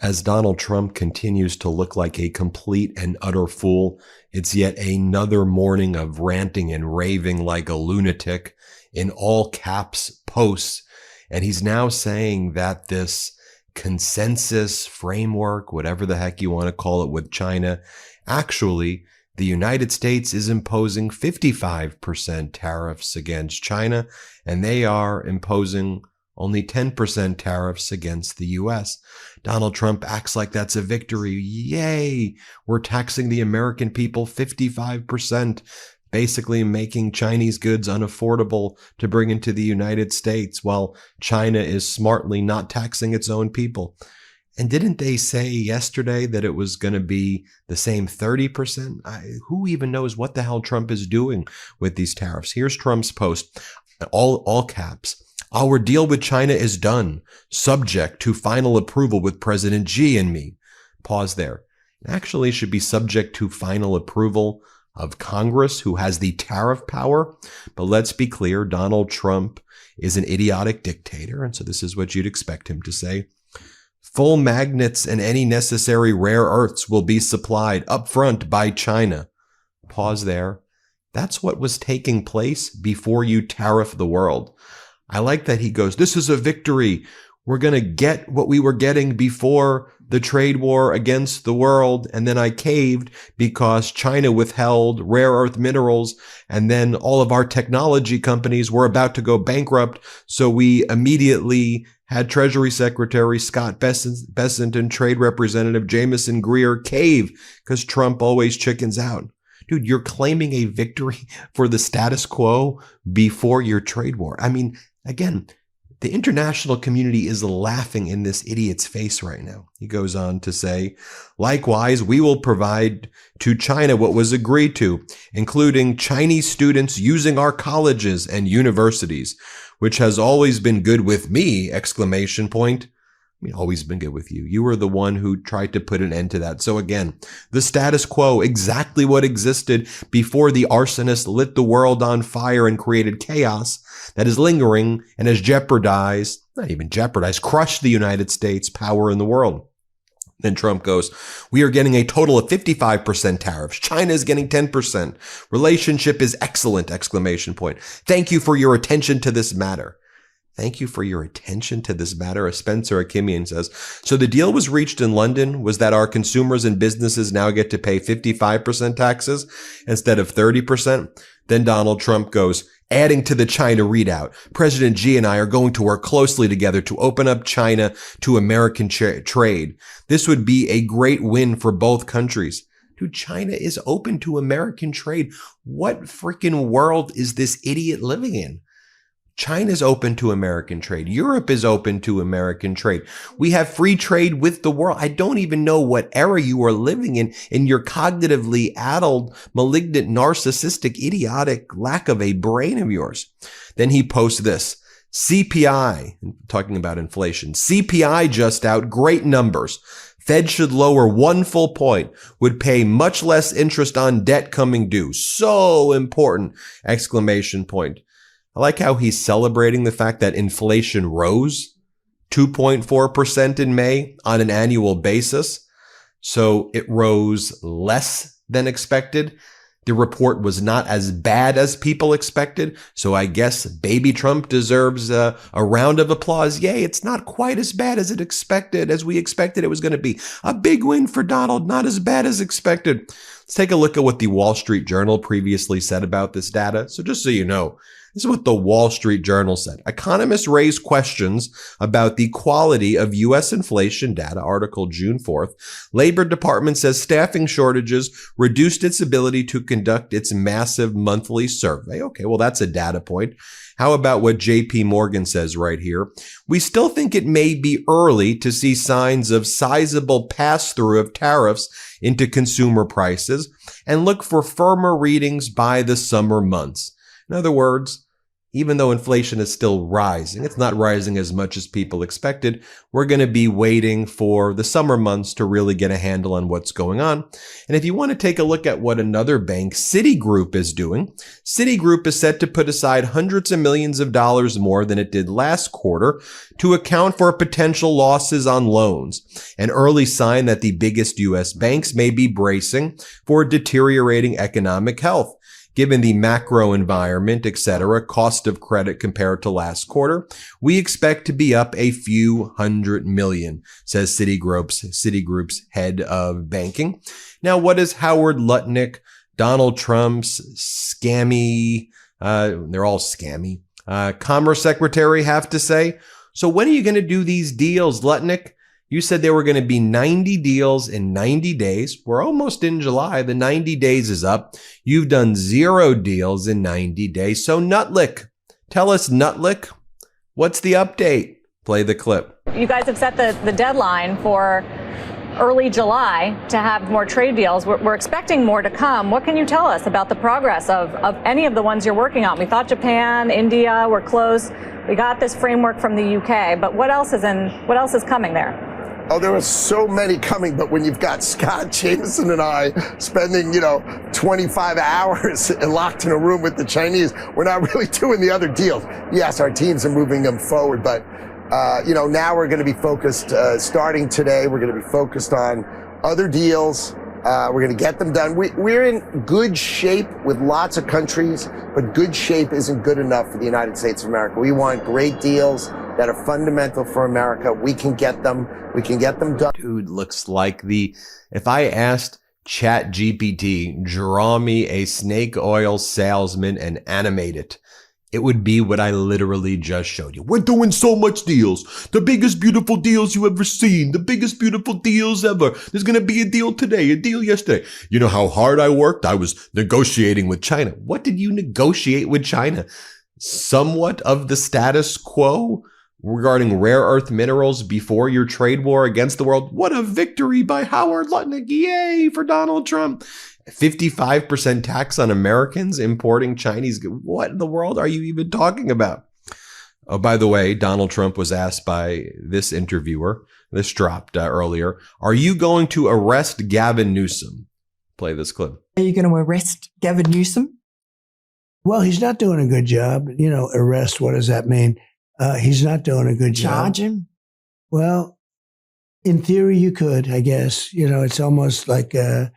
As Donald Trump continues to look like a complete and utter fool, it's yet another morning of ranting and raving like a lunatic in all caps posts. And he's now saying that this consensus framework, whatever the heck you want to call it with China, actually, the United States is imposing 55% tariffs against China, and they are imposing only 10% tariffs against the U.S. Donald Trump acts like that's a victory. Yay! We're taxing the American people 55%, basically making Chinese goods unaffordable to bring into the United States, while China is smartly not taxing its own people. And didn't they say yesterday that it was going to be the same 30%? Who even knows what the hell Trump is doing with these tariffs? Here's Trump's post, all caps. Our deal with China is done, subject to final approval with President Xi and me. Pause there. It actually should be subject to final approval of Congress, who has the tariff power. But let's be clear, Donald Trump is an idiotic dictator, and so this is what you'd expect him to say. Full magnets and any necessary rare earths will be supplied upfront by China. Pause there. That's what was taking place before you tariff the world. I like that he goes, this is a victory. We're going to get what we were getting before the trade war against the world. And then I caved because China withheld rare earth minerals. And then all of our technology companies were about to go bankrupt. So we immediately had Treasury Secretary Scott Bessent and Trade Representative Jamieson Greer cave because Trump always chickens out. Dude, you're claiming a victory for the status quo before your trade war. I mean, again, the international community is laughing in this idiot's face right now. He goes on to say, likewise, we will provide to China what was agreed to, including Chinese students using our colleges and universities, which has always been good with me, exclamation point. I mean, always been good with you. You were the one who tried to put an end to that. So again, the status quo, exactly what existed before the arsonist lit the world on fire and created chaos that is lingering and has jeopardized, not even jeopardized, crushed the United States' power in the world. Then Trump goes, we are getting a total of 55% tariffs. China is getting 10%. Relationship is excellent, exclamation point. Thank you for your attention to this matter. Thank you for your attention to this matter, as Spencer Akimian says. So the deal was reached in London was that our consumers and businesses now get to pay 55% taxes instead of 30%. Then Donald Trump goes, adding to the China readout, President Xi and I are going to work closely together to open up China to American trade. This would be a great win for both countries. Dude, China is open to American trade. What freaking world is this idiot living in? China's open to American trade. Europe is open to American trade. We have free trade with the world. I don't even know what era you are living in your cognitively addled, malignant, narcissistic, idiotic lack of a brain of yours. Then he posts this. CPI, talking about inflation. CPI just out, great numbers. Fed should lower 1 full point, would pay much less interest on debt coming due. So important, exclamation point. I like how he's celebrating the fact that inflation rose 2.4% in May on an annual basis. So it rose less than expected. The report was not as bad as people expected. So I guess baby Trump deserves a round of applause. Yay, it's not quite as bad as we expected it was going to be. A big win for Donald, not as bad as expected. Let's take a look at what the Wall Street Journal previously said about this data. So just so you know, this is what the Wall Street Journal said. Economists raised questions about the quality of U.S. inflation data, article June 4th. Labor Department says staffing shortages reduced its ability to conduct its massive monthly survey. Okay, well, that's a data point. How about what JP Morgan says right here? We still think it may be early to see signs of sizable pass-through of tariffs into consumer prices and look for firmer readings by the summer months. In other words, even though inflation is still rising. It's not rising as much as people expected. We're going to be waiting for the summer months to really get a handle on what's going on. And if you want to take a look at what another bank, Citigroup, is doing, Citigroup is set to put aside hundreds of millions of dollars more than it did last quarter to account for potential losses on loans, an early sign that the biggest U.S. banks may be bracing for deteriorating economic health. Given the macro environment, etc., cost of credit compared to last quarter, we expect to be up a few $100 million, says Citigroup's head of banking. Now, what does Howard Lutnick, Donald Trump's scammy, they're all scammy, Commerce Secretary have to say? So when are you going to do these deals, Lutnick? You said there were going to be 90 deals in 90 days. We're almost in July. The 90 days is up. You've done 0 deals in 90 days. So Nutlick, tell us, Nutlick, what's the update? Play the clip. You guys have set the deadline for early July to have more trade deals. We're expecting more to come. What can you tell us about the progress of any of the ones you're working on? We thought Japan, India were close. We got this framework from the UK, but what else is coming there? Oh, there are so many coming, but when you've got Scott, Jameson, and I spending, 25 hours locked in a room with the Chinese, we're not really doing the other deals. Yes, our teams are moving them forward, but, now we're going to be focused, starting today, we're going to be focused on other deals. We're going to get them done. We're in good shape with lots of countries, but good shape isn't good enough for the United States of America. We want great deals that are fundamental for America. We can get them. We can get them done. Dude, looks like if I asked ChatGPT, draw me a snake oil salesman and animate it, it would be what I literally just showed you. We're doing so much deals. The biggest beautiful deals you ever seen. The biggest beautiful deals ever. There's going to be a deal today, a deal yesterday. You know how hard I worked? I was negotiating with China. What did you negotiate with China? Somewhat of the status quo regarding rare earth minerals before your trade war against the world. What a victory by Howard Lutnick. Yay for Donald Trump. 55% tax on Americans importing Chinese goods. What in the world are you even talking about? Oh, by the way, Donald Trump was asked by this interviewer, this dropped earlier, are you going to arrest Gavin Newsom? Play this clip. Are you going to arrest Gavin Newsom? Well, he's not doing a good job. Arrest, what does that mean? He's not doing a good job. Charge him? Well, in theory, you could, I guess. It's almost like a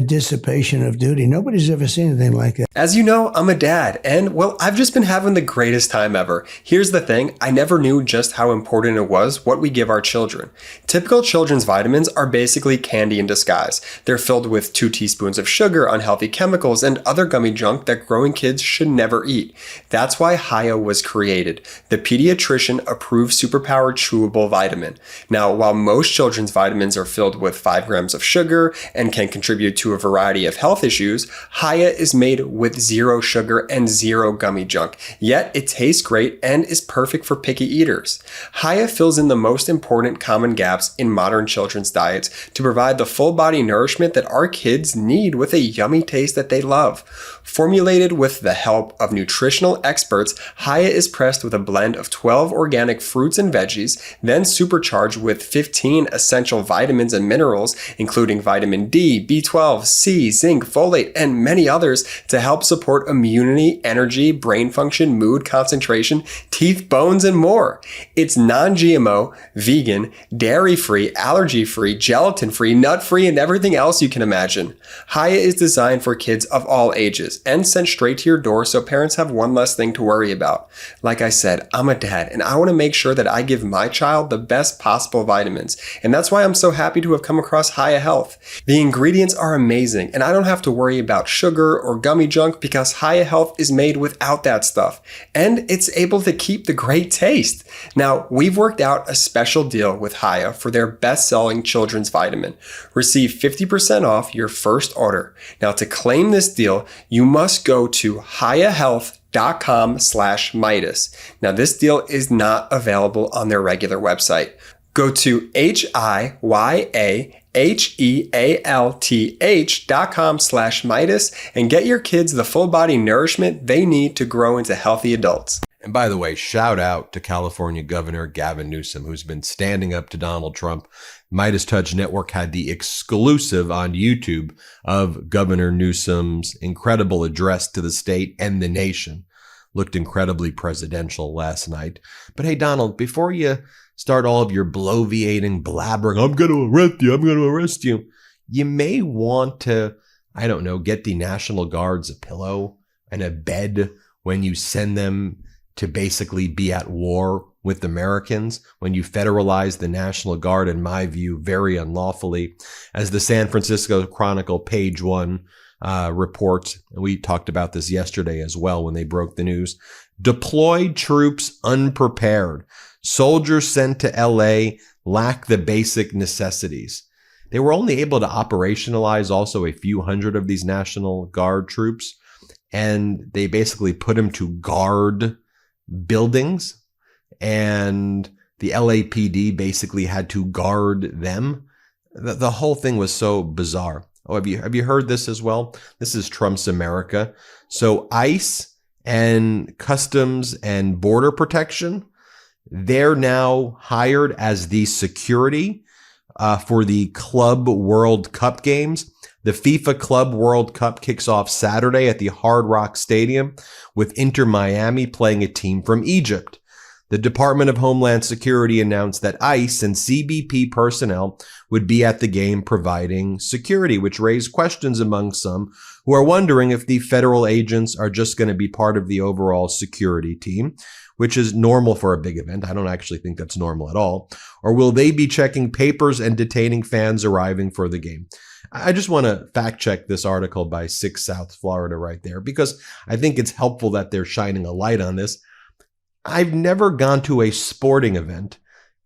dissipation of duty. Nobody's ever seen anything like that. As you know, I'm a dad, and well, I've just been having the greatest time ever. Here's the thing, I never knew just how important it was what we give our children. Typical children's vitamins are basically candy in disguise. They're filled with 2 teaspoons of sugar, unhealthy chemicals, and other gummy junk that growing kids should never eat. That's why Hiya was created, the pediatrician-approved superpowered chewable vitamin. Now, while most children's vitamins are filled with 5 grams of sugar and can contribute to a variety of health issues, Hiya is made with 0 sugar and 0 gummy junk, yet it tastes great and is perfect for picky eaters. Hiya fills in the most important common gaps in modern children's diets to provide the full body nourishment that our kids need with a yummy taste that they love. Formulated with the help of nutritional experts, Hiya is pressed with a blend of 12 organic fruits and veggies, then supercharged with 15 essential vitamins and minerals, including vitamin D, B12, C, zinc, folate, and many others to help support immunity, energy, brain function, mood, concentration, teeth, bones, and more. It's non-GMO, vegan, dairy-free, allergy-free, gelatin-free, nut-free, and everything else you can imagine. Hiya is designed for kids of all ages and sent straight to your door so parents have one less thing to worry about. Like I said, I'm a dad, and I want to make sure that I give my child the best possible vitamins, and that's why I'm so happy to have come across Hiya Health. The ingredients are amazing, and I don't have to worry about sugar or gummy junk because Hiya Health is made without that stuff, and it's able to keep the great taste. Now, we've worked out a special deal with Hiya for their best-selling children's vitamin. Receive 50% off your first order. Now, to claim this deal, you must go to hiyahealth.com/Meidas. Now, this deal is not available on their regular website. Go to HIYAHEALTH.com/Meidas and get your kids the full body nourishment they need to grow into healthy adults. And by the way, shout out to California Governor Gavin Newsom, who's been standing up to Donald Trump. MeidasTouch Network had the exclusive on YouTube of Governor Newsom's incredible address to the state and the nation. Looked incredibly presidential last night. But hey, Donald, before you start all of your bloviating blabbering, I'm going to arrest you, you may want to, I don't know, get the National Guards a pillow and a bed when you send them to basically be at war with Americans, when you federalize the National Guard, in my view, very unlawfully. As the San Francisco Chronicle page 1 reports, and we talked about this yesterday as well when they broke the news, deployed troops unprepared. Soldiers sent to LA lack the basic necessities. They were only able to operationalize also a few hundred of these National Guard troops, and they basically put them to guard buildings, and the LAPD basically had to guard them. The whole thing was so bizarre. Oh, have you heard this as well? This is Trump's America. So ICE and Customs and Border Protection, they're now hired as the security for the Club World Cup games. The FIFA Club World Cup kicks off Saturday at the Hard Rock Stadium with Inter Miami playing a team from Egypt. The Department of Homeland Security announced that ICE and CBP personnel would be at the game providing security, which raised questions among some who are wondering if the federal agents are just going to be part of the overall security team, which is normal for a big event. I don't actually think that's normal at all. Or will they be checking papers and detaining fans arriving for the game? I just want to fact check this article by 6 South Florida right there, because I think it's helpful that they're shining a light on this. I've never gone to a sporting event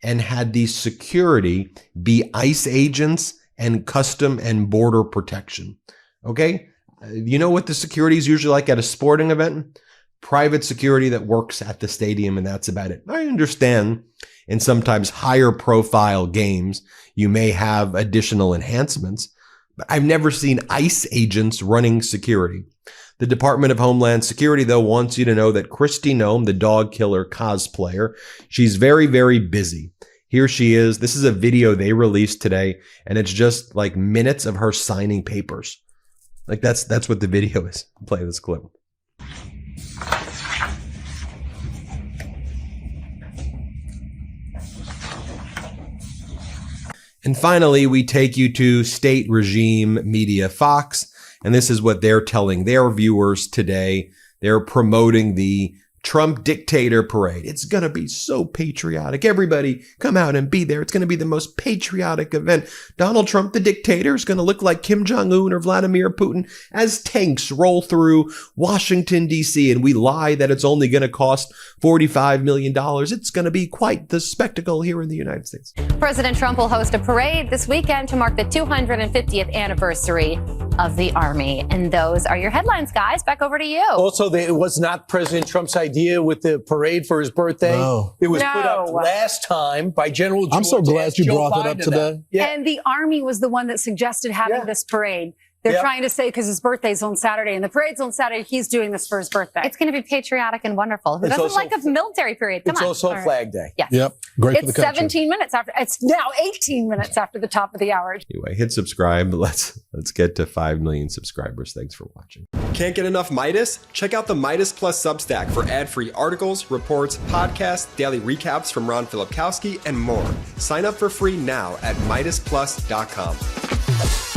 and had the security be ICE agents and Custom and Border Protection. Okay? You know what the security is usually like at a sporting event? Private security that works at the stadium, and that's about it. I understand in sometimes higher profile games, you may have additional enhancements, but I've never seen ICE agents running security. The Department of Homeland Security, though, wants you to know that Kristi Noem, the dog killer cosplayer, she's very, very busy. Here she is. This is a video they released today, and it's just like minutes of her signing papers. Like that's what the video is. Play this clip. And finally, we take you to state regime media Fox. And this is what they're telling their viewers today. They're promoting the Trump Dictator Parade. It's going to be so patriotic. Everybody come out and be there. It's going to be the most patriotic event. Donald Trump, the dictator, is going to look like Kim Jong-un or Vladimir Putin as tanks roll through Washington, D.C. And we lie that it's only going to cost $45 million. It's going to be quite the spectacle here in the United States. President Trump will host a parade this weekend to mark the 250th anniversary of the Army. And those are your headlines, guys. Back over to you. Also, it was not President Trump's idea with the parade for his birthday. No. It was put up last time by General George. I'm so glad you brought that up today. Yeah. And the Army was the one that suggested having this parade. They're trying to say because his birthday's on Saturday and the parade's on Saturday, he's doing this for his birthday. It's going to be patriotic and wonderful. Who doesn't like a military parade? Come it's on. also Flag Day. Yes. Yep. Great for the It's country. 17 minutes after. It's now 18 minutes after the top of the hour. Anyway, hit subscribe. Let's get to 5 million subscribers. Thanks for watching. Can't get enough Meidas? Check out the Meidas Plus Substack for ad-free articles, reports, podcasts, daily recaps from Ron Filipkowski, and more. Sign up for free now at MeidasPlus.com.